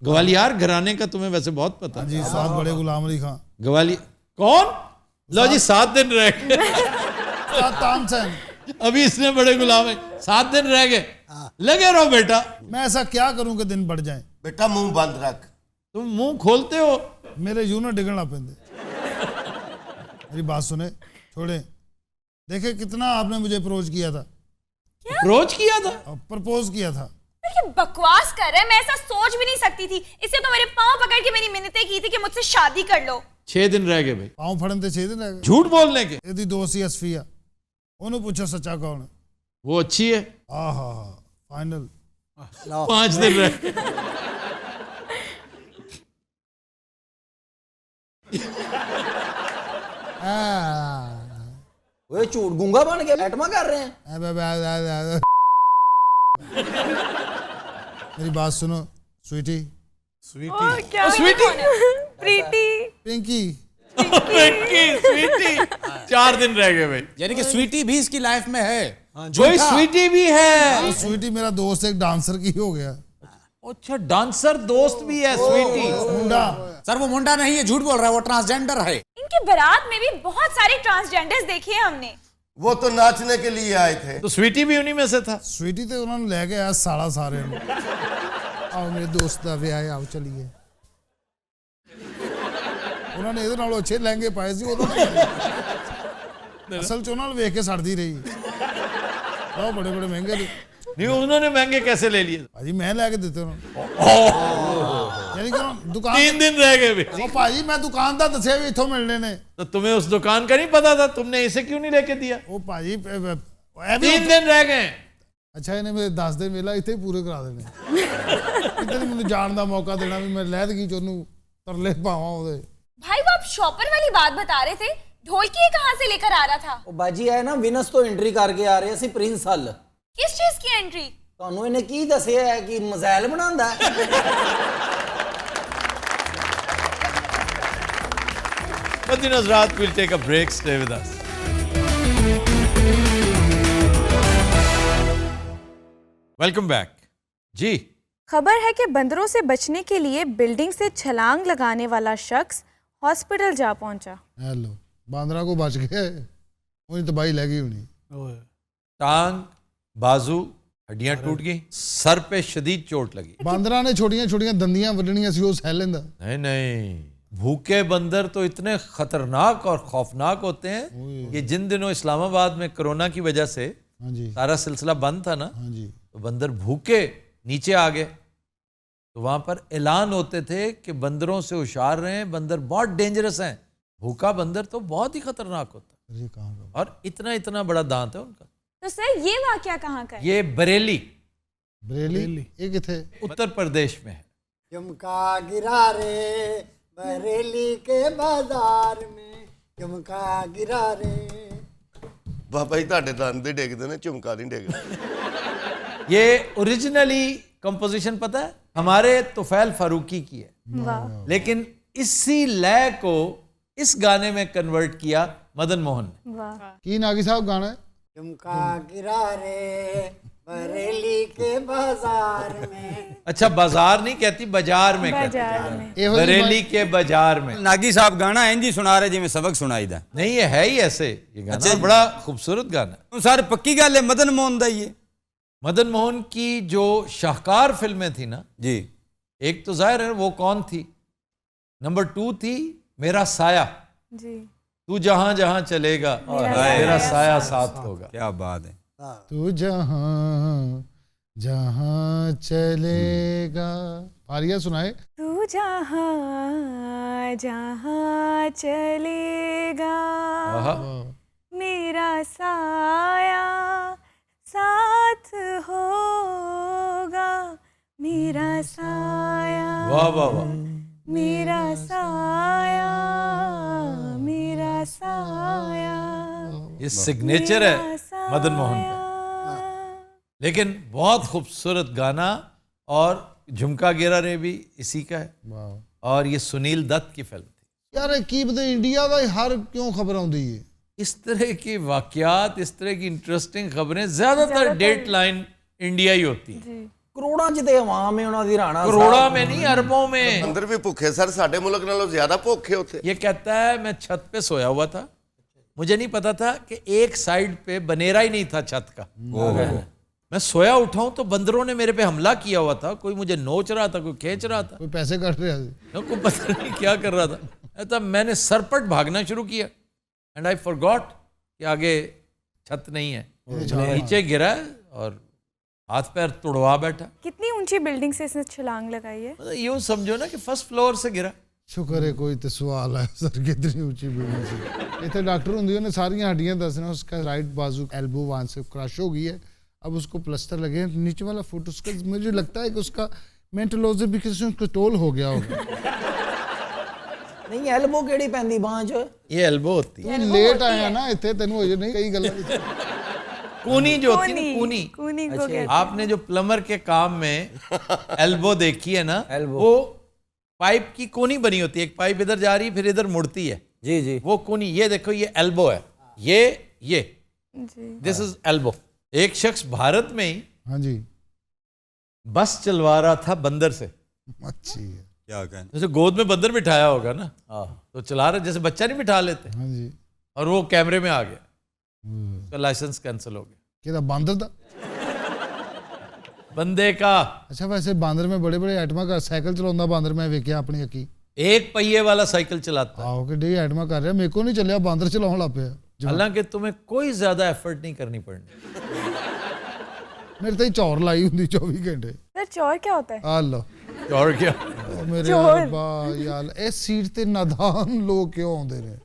ग्वालियर घराने का तुम्हें वैसे बहुत पता है जी। साथ बड़े गुलाम अली खां। ग्वालियर कौन? लो जी 7 दिन रह गए। अभी इसने बड़े गुलाम है, 7 दिन रह गए, लगे रहो बेटा। मैं ऐसा क्या करूं कि दिन बढ़ जाए? बेटा मुंह बंद रख। तुम मुंह खोलते हो, मेरे यूं डिगन लग पेंदे। मेरी बात सुने, छोड़े। देखे कितना आपने मुझे अप्रोच किया था। अप्रोच किया था? प्रपोज किया था। ये बकवास कर रहा है, मैं ऐसा सोच भी नहीं सकती थी। इससे तो मेरे पाँव पकड़ के मेरी मिन्नतें की थी कि मुझसे शादी कर लो। 6 दिन रह गए भाई। पाँव फड़न ते 6 दिन रह गए। झूठ बोलने के। ਇਹਦੀ ਦੋਸਤ ਸੀ ਅਸਫੀਆ, ਉਹਨੂੰ ਪੁੱਛੋ ਸੱਚਾ ਕੌਣ ਹੈ। वो अच्छी है। ਆਹਾ ਫਾਈਨਲ 5 दिन रह गए। ओए झूठ गूंगा बन गया, एटमा कर रहे हैं। मेरी बात सुनो स्वीटी। क्या स्वीटी? प्रीति, पिंकी, स्वीटी 4 दिन रह गए भाई। यानी कि स्वीटी भी इसकी लाइफ में है। कोई स्वीटी भी है। स्वीटी मेरा दोस्त एक डांसर की हो गया। अच्छा डांसर दोस्त भी है स्वीटी। मुंडा सर वो मुंडा नहीं है, झूठ बोल रहा है, वो ट्रांसजेंडर है। इनके बारात में भी बहुत सारे ट्रांसजेंडर्स देखे हैं हमने। वो तो नाचने के लिए आए थे। तो स्वीटी भी उन्हीं में से था। स्वीटी तो उन्होंने ले गया साला सारे आओ मेरे दोस्त का विआह है, आओ चलिए। उन्होंने ਇਹਦੇ ਨਾਲੋਂ ਅੱਛੇ ਲਹਿੰਗੇ ਪਾਏ ਸੀ ਉਦੋਂ। ਅਸਲ ਚ ਉਹਨਾਂ ਨੂੰ ਵੇਖ ਕੇ ਸੜਦੀ ਰਹੀ। ਉਹ ਬੜੇ ਬੜੇ ਮਹਿੰਗੇ नहीं उन्होंने महंगे कैसे ले लिए? ਭਾਜੀ ਮੈਂ ਲੈ ਕੇ ਦਿੱਤੇ ਉਹਨਾਂ ਯਾਨੀ ਕਿ ਦੁਕਾਨ 3 दिन रह गए भाई। ਉਹ ਭਾਜੀ ਮੈਂ ਦੁਕਾਨ ਦਾ ਦੱਸਿਆ ਵੀ ਇੱਥੋਂ ਮਿਲਣੇ ਨੇ। तो तुम्हें उस दुकान का नहीं पता था, तुमने इसे क्यों नहीं लेके दिया? ਉਹ ਭਾਜੀ 3 दिन रह गए। ਅੱਛਾ ਇਹਨੇ ਮੇਰੇ 10 ਦਿਨ ਵੇਲਾ ਇੱਥੇ ਹੀ ਪੂਰੇ ਕਰਾ ਦੇਣੇ। ਕਿਤੇ ਨਹੀਂ ਮੈਨੂੰ ਜਾਣ ਦਾ ਮੌਕਾ ਦੇਣਾ ਵੀ ਮੈਂ ਲਹਿਦਗੀ ਚ ਉਹਨੂੰ ਤਰਲੇ ਪਾਵਾਂ ਉਹਦੇ। भाई वो आप शॉपर वाली बात बता रहे थे, ढोलकी ये कहाँ से लेकर आ रहा था? ਉਹ ਬਾਜੀ ਹੈ ਨਾ ਵਿਨਸ ਤੋਂ ਐਂਟਰੀ ਕਰਕੇ ਆ ਰਹੇ ਸੀ ਪ੍ਰਿੰਸ ਹਲ। किस चीज की एंट्री? ਤੁਹਾਨੂੰ ਇਹਨੇ ਕੀ ਦੱਸਿਆ ਹੈ ਕਿ ਮਜ਼ਾਇਲ ਬਣਾਉਂਦਾ ਹੈ? But Hazrat, we'll take a break. Stay with us. Welcome back. जी खबर है कि बंदरों से बचने के लिए बिल्डिंग से छलांग लगाने वाला शख्स हॉस्पिटल जा पहुंचा। हेलो बांदरा को बच गए, उन्हें तबाही लगी होनी। टांग, बाजू, हड्डियां टूट गई, सर पे शदीद चोट लगी। बांदरा ने छोटियां छोटियां दंदियां वड्डनियां सी, वो सह लेंदा। नहीं, भूखे बंदर तो इतने खतरनाक और खौफनाक होते हैं कि जिन दिनों इस्लामाबाद में कोरोना की वजह से सारा सिलसिला बंद था ना, तो बंदर भूखे नीचे आ गए। तो वहां पर ऐलान होते थे कि बंदरों से होशियार रहें, बंदर बहुत डेंजरस हैं। भूखा बंदर तो बहुत ही खतरनाक होता है, और इतना इतना बड़ा दांत है उनका। तो सर ये वाकया कहाँ का है? ये बरेली, बरेली ये किथे? उत्तर प्रदेश में है। झुमका गिरा रे बरेली के बाजार में, झुमका गिरा रे। बाबा जी ਤੁਹਾਡੇ ਦੰਦ ਡਿੱਗਦੇ ਨੇ, ਝੁਮਕਾ ਨਹੀਂ ਡਿੱਗਦਾ। ये ओरिजिनली कंपोजिशन पता है हमारे तुफैल फारूकी की है, लेकिन इसी लय को इस गाने में कन्वर्ट किया मदन मोहन ने। की नागी साहब गाना है? झुमका गिरा रे बरेली के बाजार में। अच्छा बाजार नहीं कहती, बाजार में कहती, बरेली के बाजार में। नागी साहब गाना इंजी सुना रहे जिवें सबक सुनाई दा। नहीं ये है ही ऐसे, ये गाना बड़ा खूबसूरत गाना है। सर पक्की गल है मदन मोहन दा ये। मदन मोहन की जो शाहकार फिल्में थी ना जी, एक तो जाहिर है वो कौन थी, नंबर 2 थी मेरा साया जी, तू जहां जहां चलेगा मेरा साया साथ होगा। क्या बात है। तू जहां जहां चलेगा। आरिया सुनाए। तू जहां जहां चलेगा मेरा साया साथ होगा, मेरा साया वाह वाह वाह, मेरा साया मेरा साया। ये सिग्नेचर है मदन मोहन का। लेकिन बहुत खूबसूरत गाना, और झुमका गिरा रे भी इसी का है, और ये सुनील दत्त की फिल्म थी। यार की पता इंडिया का हर क्यों खबर आती है? इस तरह की वाकयात, इस तरह की इंटरेस्टिंग खबरें ज्यादातर डेट लाइन इंडिया ही होती है। ਕਰੋੜਾਂ ਚ ਤੇ ਆਵਾਮ ਹੈ ਉਹਨਾਂ ਦੀ ਰਾਣਾ करोड़ों में नहीं, अरबों में। अंदर भी भूखे सर, साडे मुल्क नालों ज्यादा भूखे होते। ये कहता है मैं छत पे सोया हुआ था, मुझे नहीं पता था कि एक साइड पे बनेरा ही नहीं था छत का। मैं सोया उठा हूं तो बंदरों ने मेरे पे हमला किया हुआ था, कोई मुझे नोच रहा था, कोई खींच रहा था, कोई पैसे कट रहा था, कोई पता नहीं क्या कर रहा था। तब मैंने सरपट भागना शुरू किया, एंड आई फॉरगॉट कि आगे छत नहीं है, नीचे गिरा और हाथ पैर तुड़वा बैठा। कितनी ऊंची बिल्डिंग से इसने छलांग लगाई है? मतलब यूं समझो ना कि फर्स्ट फ्लोर से गिरा। शुक्र है कोई तो सवाल है सर कितनी ऊंची बिल्डिंग से। इतने डॉक्टर होंगे उन्हें सारी हड्डियां दसना, उसका राइट बाजू एल्बो वहां से क्रश हो गई है, अब उसको प्लास्टर लगे हैं, नीचे वाला फुट उसका मुझे लगता है कि उसका मेंटलोजी भी किसी कंट्रोल हो गया होगा। नहीं एल्बो केड़ी पैंदी बांह च? ये एल्बो होती है। तू लेट आया ना इतने तेन हो नहीं कई गल्लां कूनी जो होती है ना, कूनी। कूनी को कहते हैं। आपने जो प्लम्बर के काम में एल्बो देखी है ना, वो पाइप की कोनी बनी होती है, एक पाइप इधर जा रही है फिर इधर मुड़ती है। जी जी। वो कोनी, ये देखो ये एल्बो है, ये दिस इज एल्बो। एक शख्स भारत में ही हाँ जी बस चलवा रहा था बंदर से। अच्छी है, क्या कहना, जैसे गोद में बंदर बिठाया होगा ना, तो चला रहे जैसे बच्चा नहीं बिठा लेते। हाँ जी। और वो कैमरे में आ गया, उसका लाइसेंस कैंसिल हो गया। क्या बांदर था? बंदे का। अच्छा वैसे बांदर में बड़े बड़े आइटमा का साइकिल चलाਉਂਦਾ बांदर मैं वेख्या अपनी अखी। एक पहिए वाला साइकिल चलाता है। आओ कि डे आइटमा कर रहा, मेरे को नहीं चलिया, बांदर चलाਉਣ ਲੱਗ ਪਿਆ। हालांकि तुम्हें कोई ज्यादा एफर्ट नहीं करनी पड़नी। मेरे तो चौर लाई हुंदी 24 घंटे। सर चौर क्या होता है? आ लो चौर क्या? मेरे अब्बा यार इस सीट ते नादान लोग क्यों आਉਂਦੇ ने?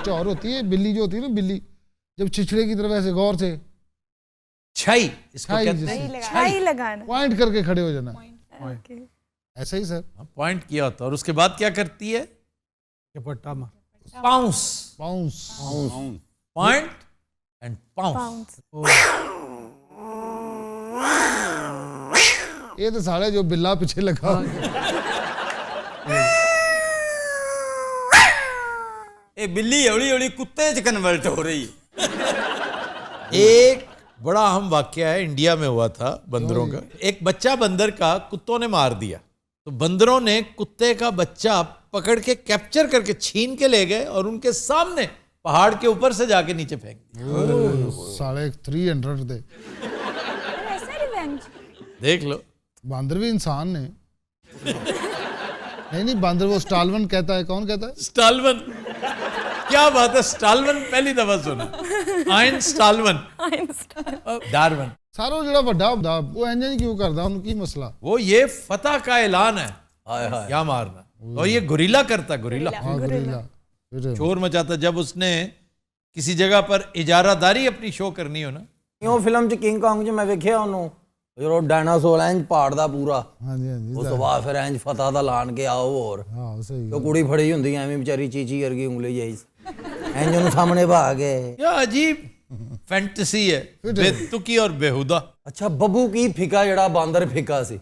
चौर होती है बिल्ली जो होती है ना, बिल्ली जब छिछड़े की तरफ ऐसे गौर से छाई इसको कहते हैं, छाई लगाना, पॉइंट करके खड़े हो जाना, ओके ऐसा ही सर पॉइंट किया होता है। और उसके बाद क्या करती है? झपट्टा मार, pounce pounce point and pounce. ये तो साले जो बिल्ला पीछे लगा। ये बिल्ली हौली हौली कुत्ते च कन्वर्ट हो रही है। एक बड़ा अहम वाकया है, इंडिया में हुआ था बंदरों का। एक बच्चा बंदर का कुत्तों ने मार दिया, तो बंदरों ने कुत्ते का बच्चा पकड़ के कैप्चर करके छीन के ले गए और उनके सामने पहाड़ के ऊपर से जाके नीचे फेंक दिया। साले 300 दे। देख लो, बांदर भी इंसान ने। नहीं बांदर वो स्टालवन कहता है, कौन कहता है? स्टालवन। क्या बात है, स्टालवन पहली दफा सुना। आइन स्टालवन, डार्विन। सारो जड़ा वड्डा वो इंज नहीं क्यों करदा, उन की मसला? वो ये फतह का ऐलान है, क्या मारना। और ये गुरिल्ला करता, गुरिल्ला। हाँ गुरिल्ला शोर मचाता जब उसने किसी जगह पर इजारादारी अपनी शो करनी हो ना। ਉਹ ਫਿਲਮ ਚ ਕਿੰਗ ਕਾਂਗ ਚ ਮੈਂ ਵੇਖਿਆ ਉਹਨੂੰ, ਜਦੋਂ ਡਾਇਨਾਸੌਰ ਇੰਜ ਪਾੜਦਾ ਪੂਰਾ। ਹਾਂਜੀ ਹਾਂਜੀ। ਉਸ ਤੋਂ ਬਾਅਦ ਫਿਰ ਇੰਜ ਫਤਹ ਦਾ ਐਲਾਨ ਕੇ ਆਓ ਹੋਰ। ਹਾਂ ਸਹੀ। ਉਹ ਕੁੜੀ ਫੜੀ ਹੁੰਦੀ ਐਵੇਂ ਵਿਚਾਰੀ ਚੀਚੀ ਵਰਗੀ ਉਂਗਲੀ ਜਾਈ ਇੰਜ ਉਹਨੂੰ ਸਾਹਮਣੇ ਭਾ ਕੇ। क्या अजीब फैंटेसी है, बेतुकी और बेहुदा। अच्छा बब्बू की फिका जड़ा बांदर फिका सी।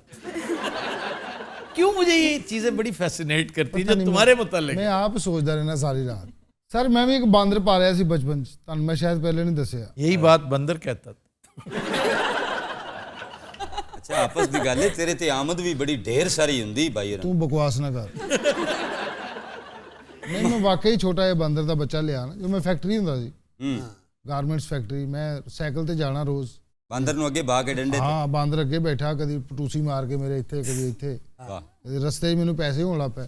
क्यों मुझे ये चीजें बड़ी फैसिनेट करती है जो तुम्हारे मुतालिक? मैं आप सोचता रहना सारी रात। सर मैं भी एक बांदर पा रहा सी बचपन च, ਤੁਹਾਨੂੰ मैं शायद पहले नहीं दसिया। यही बात बंदर कहता था। अच्छा आपस दी गल है, तेरे ते आमद भी बड़ी ढेर सारी हुंदी भाई। तू बकवास ना कर। नहीं मैं वाकई छोटा है बंदर का बच्चा लिया ना, जो मैं फैक्ट्री हुंदा सी, गारमेंट्स फैक्ट्री, मैं साइकिल ते जाना रोज। बांदर नु अगे बा के डंडे। हाँ बांदर अगे बैठा, कभी पटूसी मार के मेरे इत्थे, कभी इत्थे। रस्ते में मैनू पैसे होने लग पे,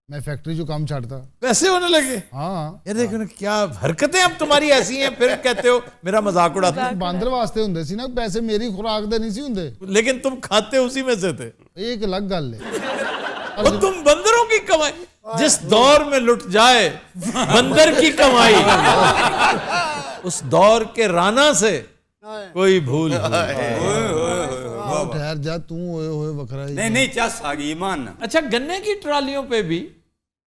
मैं फैक्ट्री जो काम छाड़ता। पैसे होने लगे? हाँ। ये देखो ना क्या हरकतें अब तुम्हारी ऐसी हैं, फिर कहते हो मेरा मजाक उड़ाते हो। बांदर वास्ते हुंदे सी ना पैसे, मेरी खुराक दे नहीं सी हुंदे। लेकिन तुम खाते उसी में से थे। एक अलग गल है। और तुम बंदरों की कमाई, जिस दौर में लुट जाए बंदर की कमाई, उस दौर के राना से कोई भूल ठहर जा, तू होए वखरा ही। नहीं नहीं चस आ गई ईमान। अच्छा गन्ने की ट्रालियों पे भी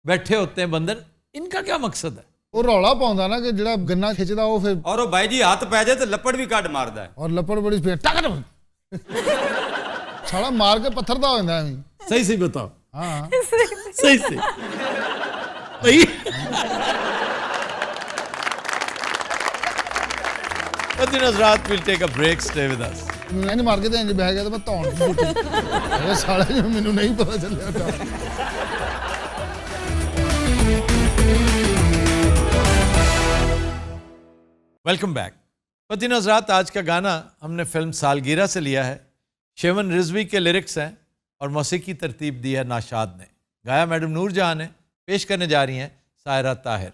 बैठे होते हैं बंदर, इनका क्या मकसद है? वो रौला पाਉਂਦਾ ना कि ਜਿਹੜਾ गन्ना खिंचदा वो फिर। और वो भाई जी हाथ पै जाए तो लपड़ भी काट मारदा है। और लपड़ बड़ी स्पीड टक साला मार के पत्थर दा हो जांदा है। सही सही बताओ। हाँ सही सही सही। But you know, Hazrat, we'll take a break. Stay with us. मैंने मार के इंज बह गया तो मैं धौन अरे साले जो मैनू नहीं पता चलिया। Welcome back. पतिन हज़रात, आज का गाना हमने फिल्म सालगिरह से लिया है। शेवन रिजवी के लिरिक्स हैं और मौसीकी तरतीब दी है नाशाद ने। गाया मैडम नूरजहां ने। पेश करने जा रही हैं सायरा ताहिर।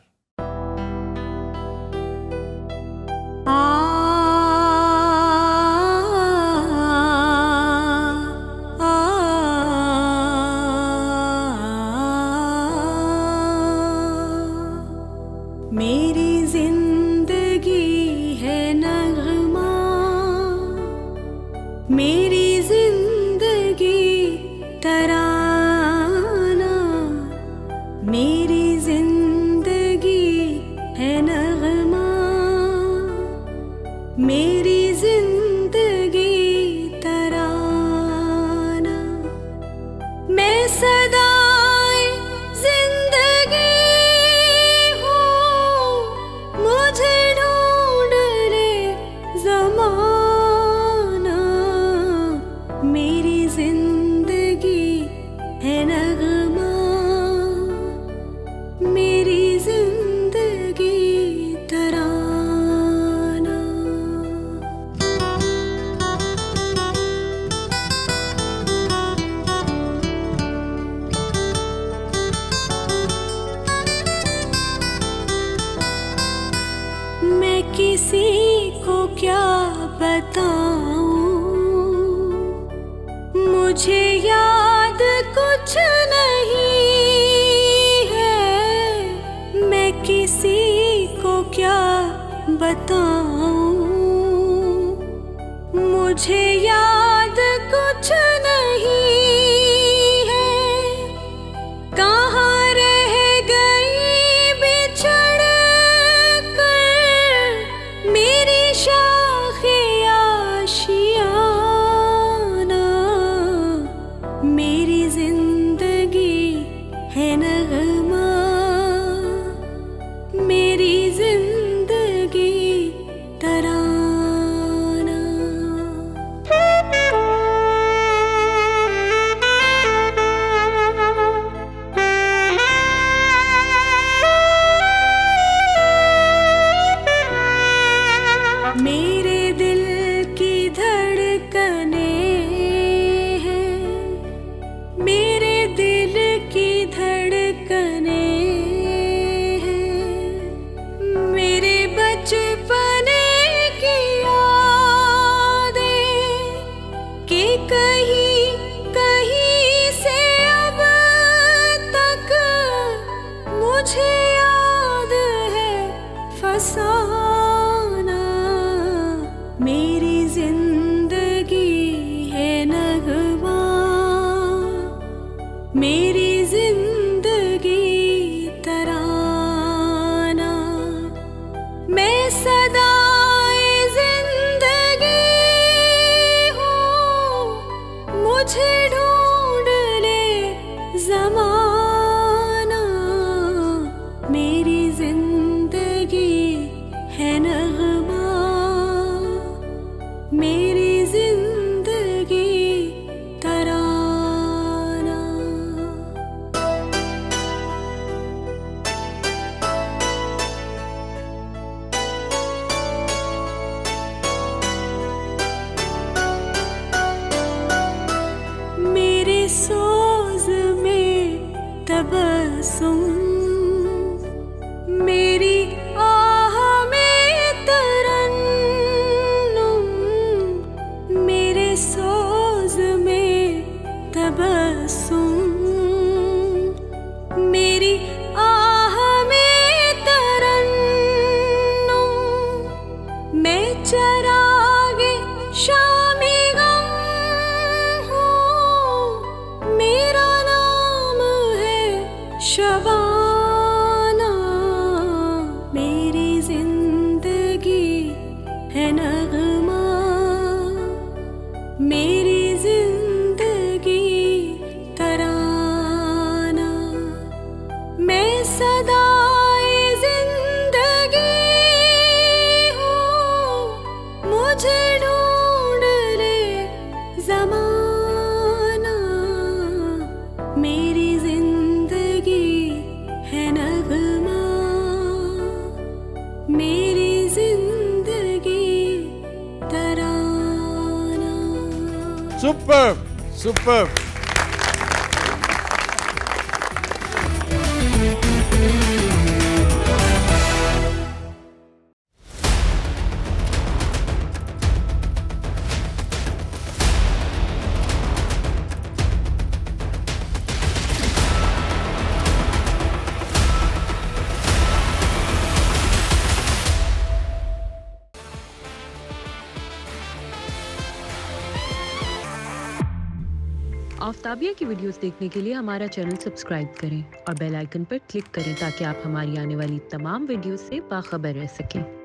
मेरी जिंदगी है नगमा, मेरी जिंदगी तराना, मेरी जिंदगी है नगमा, मेरी जिंदगी तराना। मैं सदाए जिंदगी हूँ, मुझे ढूंढ ले ज़माना, मेरी जिंदगी है नगमा, मेरी जिंदगी तराना। मैं किसी को क्या बताऊं, मुझे याद कुछ नहीं है, मैं किसी को क्या बताऊं, मुझे याद कुछ नहीं है। कहाँ रह गई बिछड़ कर मेरी शाखे आशियाना, मेरी जिंदगी है नगमा, मेरी जिंदगी तराना। मेरे दिल की धड़कनें हैं, मेरे दिल की धड़कनें हैं, मेरे बचपने की यादें कि कहीं कहीं से अब तक मुझे याद है फसाना, मेरी जिंदगी है नगमा, मेरी जिंदगी तराना। मैं सदाए जिंदगी हूँ, मुझे ढूंढ ले ज़माना, मेरी जिंदगी है नगमा, मेरी जिंदगी तराना। मेरे सोज में तबस्सुम, मेरी आह में तरन्नुम, मेरे सोज में तबस्सुम, मेरी आह में तरन्नुम, मैं चरागे शामी गम हूँ, मेरा नाम है शबाना, मेरी जिंदगी है नगमा, मेरी जिंदगी तराना। मैं सदाए जिंदगी हूँ, मुझे ढूंढ ले ज़माना, मेरी जिंदगी है नगमा, मेरी जिंदगी तराना। Super super. आफ्ताबिया की वीडियोस देखने के लिए हमारा चैनल सब्सक्राइब करें और बेल आइकन पर क्लिक करें ताकि आप हमारी आने वाली तमाम वीडियोस से बाखबर रह सकें।